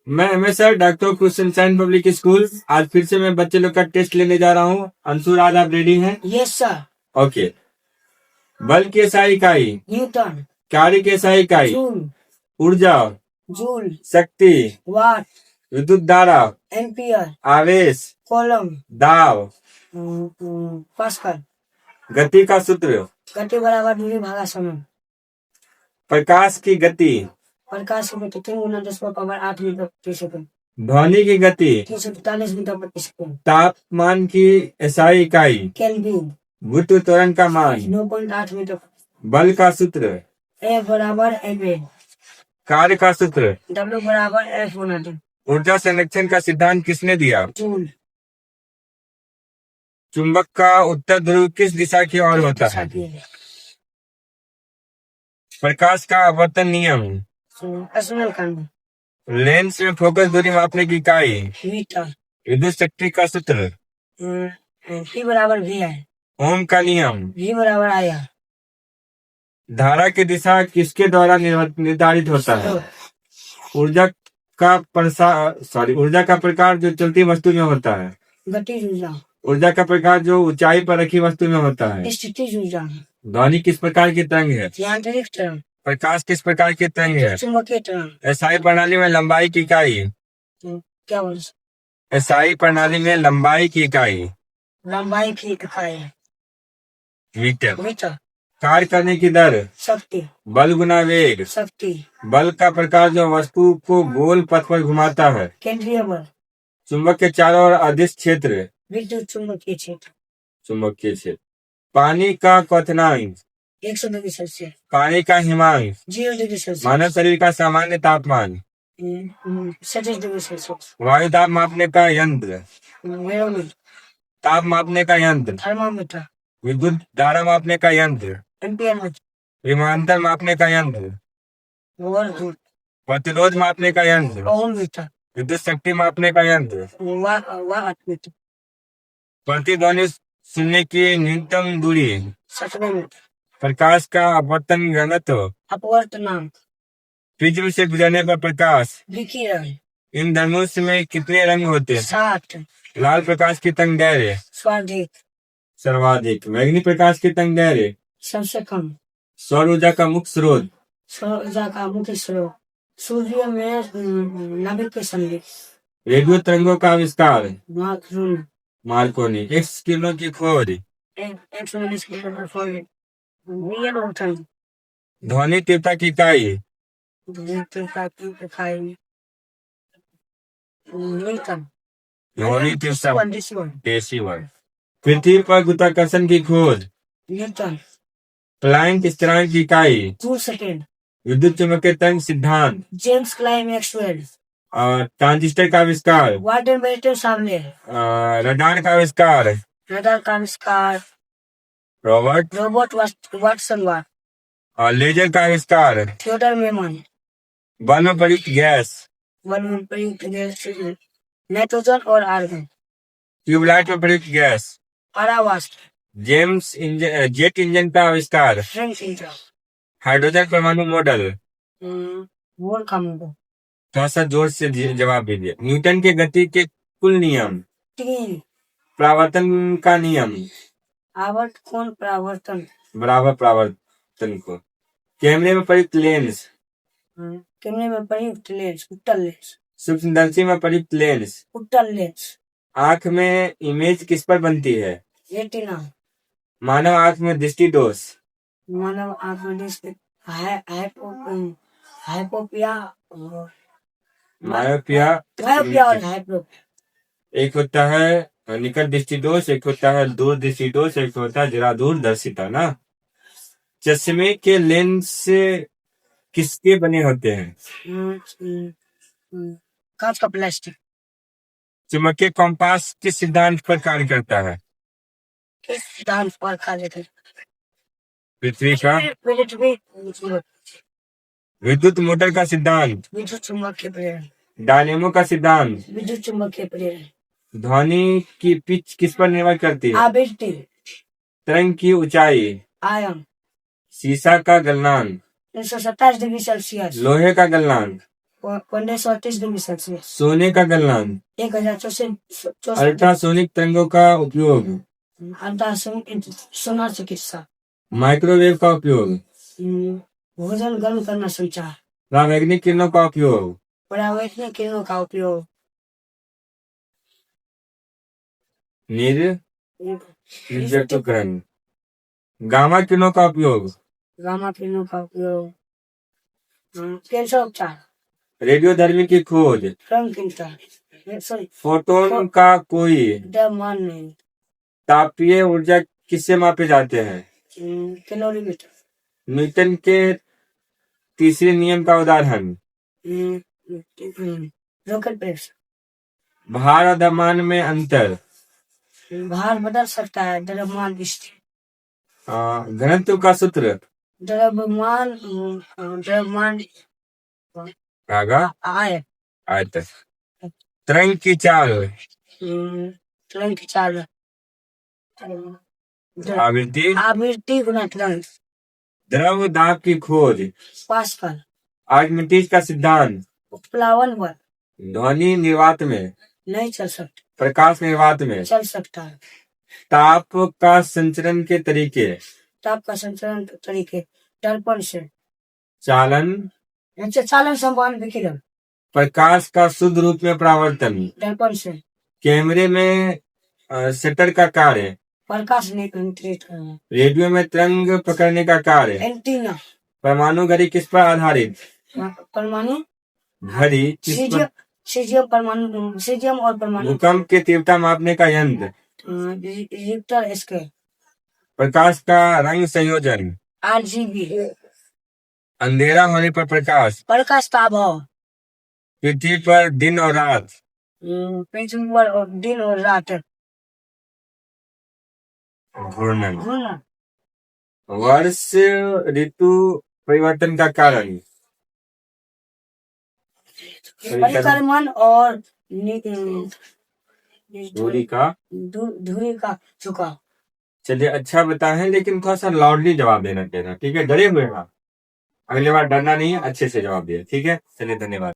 मैं हमेशा doctor Christian science public school. आज फिर से मैं बच्चे लोग का टेस्ट लेने जा रहा हूँ। अंशुर, आज आप रेडी हैं? Yes sir. ओके। बल की SI इकाई, न्यूटन। कार्य की SI इकाई, जूल। ऊर्जा, जूल। शक्ति, वाट। विद्युत धारा, एम्पियर। आवेश, कॉलम। दाब, पास्कल। गति का सूत्र, गति बराबर दूरी भागा समय। प्रकाश की गति, प्रकाश की गति 3 × 10⁻⁸ मीटर प्रति सेकंड। ध्वनि की गति, 345 मीटर प्रति सेकंड। तापमान की SI इकाई, केल्विन। गुरुत्व त्वरण का मान, 9.8 मीटर। बल का सूत्र, ए बराबर एम। कार्य का सूत्र, W बराबर F/T। ऊर्जा संरक्षण का सिद्धांत किसने दिया? जूल। चुंबक का उत्तर ध्रुव किस दिशा की ओर होता है? प्रकाश का अपवर्तन नियम, स्नेल कानून। लेंस में फोकस दूरी मापने की इकाई, मीटर। विद्युत शक्ति का सूत्र, P बराबर V है। ओम का नियम, V बराबर I है। धारा की दिशा किसके द्वारा निर्धारित होता है? ऊर्जा का प्रकार जो चलती वस्तु में होता है। गतिज ऊर्जा। ऊर्जा का प्रकार जो ऊंचाई पर रखी वस्तु में होता है। स्थितिज ऊर्जा। ध्वनि किस प्रकार की तरंग है? यांत्रिक तरंग। प्रकाश किस प्रकार की तरंग है? चुंबकीय तरंग। SI प्रणाली में लंबाई की इकाई, क्या बोल? SI प्रणाली में लंबाई की इकाई, लंबाई की इकाई मीटर। मीटर। कार्य करने की दर, शक्ति। बल गुना वेग। शक्ति। बल का प्रकार जो वस्तु को गोल पथ पर घुमाता है। केंद्रीय बल। चुंबक के चारों ओर अदिश क्षेत्र, विद्युत चुंबकीय क्षेत्र। चुंबकीय क्षेत्र। पानी का क्वथनांक, 100 डिग्री सेल्सियस। पानी का हिमांक, 0 डिग्री सेल्सियस। मानव शरीर का सामान्य तापमान, 37 डिग्री सेल्सियस। वायु दाब मापने का यंत्र, बैरोमीटर। ताप मापने का यंत्र, थर्मामीटर। विद्युत धारा मापने का यंत्र, एम्पियर मीटर। विभवांतर मापने का यंत्र, वोल्ट। प्रतिरोध मापने का यंत्र, ओम मीटर। विद्युत शक्ति मापने का यंत्र, वाट मीटर। प्रतिध्वनि सुनने की न्यूनतम दूरी, 70 मीटर। प्रकाश का अपवर्तन घनत्व, अपवर्तनांक। प्रिज्म से गुजरने पर प्रकाश, विकिरण। इंद्रधनुष में कितने रंग होते हैं? 60। लाल प्रकाश की तरंग दैर्घ्य, सर्वाधिक। मैग्नी प्रकाश की तरंग दैर्घ्य, सबसे कम। सौर ऊर्जा का मुख्य स्रोत, सौर ऊर्जा का मुख्य स्रोत सूर्य में नाभिक के समीप। रेडियो तरंगों का आविष्कार, मार्कोनी। एक्स किरणों की खोज, ध्वनि तीव्रता की इकाई, ध्वनि तीव्रता डेसिबल। पृथ्वी पर गुरुत्वाकर्षण की खोज, न्यूटन। प्लैंक स्थिरांक की इकाई, 2 सेकेंड। विद्युत चुम्बकीय तरंग सिद्धांत, जेम्स क्लार्क मैक्सवेल। ट्रांजिस्टर का आविष्कार, वार्डन बेल्टन सामने। रडार का आविष्कार, रडार का आविष्कार, रॉबर्ट वाटसन। लेजर का आविष्कार, थियोडर मेमन। बल में प्रयुक्त गैस, नाइट्रोजन और आर्गन। ट्यूबलाइट में प्रयुक्त गैस, परावास्ट। जेट इंजन का आविष्कार, फ्रेंच इंजन। हाइड्रोजन परमाणु मॉडल। वोल का मॉडल। थोड़ा सा जोर से जवाब दीजिए। न्यूटन के गति के कुल नियम, 3। परावर्तन का नियम, आवर्तन परावर्तन बराबर परावर्तन को। कैमरे में प्रयुक्त लेंस, कैमरे में प्रयुक्त लेंस, उत्तल लेंस। सूक्ष्मदर्शी में प्रयुक्त लेंस, उत्तल लेंस। आंख में इमेज किस पर बनती है? रेटिना। मानव आंख में दृष्टि दोष, मानव आंख में दृष्टि हाइपोपिया और मायोपिया और हाइपोपिया। एक होता है निकट दृष्टि दोष, एक होता है दूर दृष्टि दोष, एक होता है जरा दूरदर्शिता ना। चश्मे के लेंस किसके बने होते हैं? कांच का प्लास्टिक। चुंबकीय कंपास किस सिद्धांत पर कार्य करता है? किस सिद्धांत पर कार्य करता है? पृथ्वी का। विद्युत मोटर का सिद्धांत, विद्युत चुम्बकीय प्रेरण। डायनेमो का सिद्धांत, विद्युत चुम्बकीय प्रेरण। ध्वनि की पिच किस पर निर्भर करती है? आवृत्ति। तरंग की ऊंचाई, आयाम। शीशा का गलनांक, 327 डिग्री सेल्सियस। लोहे का गलनांक, 1538 सोने का गलनांक, 1064 अल्ट्रासोनिक तरंगों का उपयोग, अल्ट्रासाउंड सोनार चिकित्सा, माइक्रोवेव का उपयोग, भोजन गर्म करना संचार, परावैंगिक किरणों का उपयोग, परावैंगिक किरणों का उपयोग, निर्जलीकरण, गामा किरणों का उपयोग, गामा किरणों का उपयोग, कैंसर उपचार, रेडियोधर्मी की खोज, रंग किंतर, सॉरी, फोटोन का कोई द्रव्यमान में, तापीय ऊर्जा किससे मापे जाते हैं? कैलोरीमीटर, न्यूटन के तीसरे नियम का उदाहरण, रॉकेट प्रेस, भार और द्रव्यमान में अंतर, भार बदल सकता है, द्रव्यमान स्थिर, घनत्व का सूत्र, द्रव्यमान आयत, आयतन, तरंग की चाल, तरंग की चाल, आवृत्ति गुना तरंग, द्रव दाब की खोज, पास्कल, आर्किमिडीज का सिद्धांत, प्लावन बल, ध्वनि निर्वात में, नहीं चल सकता, प्रकाश निर्वात में, चल सकता है, ताप का संचरण के तरीके, ताप का संचरण के तरीके, दर्पण से, चालन, चालन संवहन विकिरण, प्रकाश का शुद्ध रूप में परावर्तन, दर्पण से, कैमरे में शटर का कार्य, प्रकाश नियंत्रित करना, रेडियो में तरंग पकड़ने का कार्य, एंटीना, परमाणु घड़ी किस पर आधारित, परमाणु घड़ी किस पर, सीजियम और परमाणु, भूकंप की तीव्रता मापने का यंत्र, रिक्टर स्केल, प्रकाश का रंग संयोजन, RGB, अंधेरा होने पर प्रकाश, प्रकाश का अभाव, पृथ्वी पर दिन और रात, पृथ्वी पर दिन और रात, घूर्णन, घूर्णन, वर्ष ऋतु परिवर्तन का कारण, परिक्रमण और दूरी का झुकाव। चलिए अच्छा बताएं, लेकिन थोड़ा सा लाउडली जवाब देना चाहिए, ठीक है? डरे हुए हैं आप, अगली बार डरना नहीं है, अच्छे से जवाब दिए, ठीक है? चलिए धन्यवाद।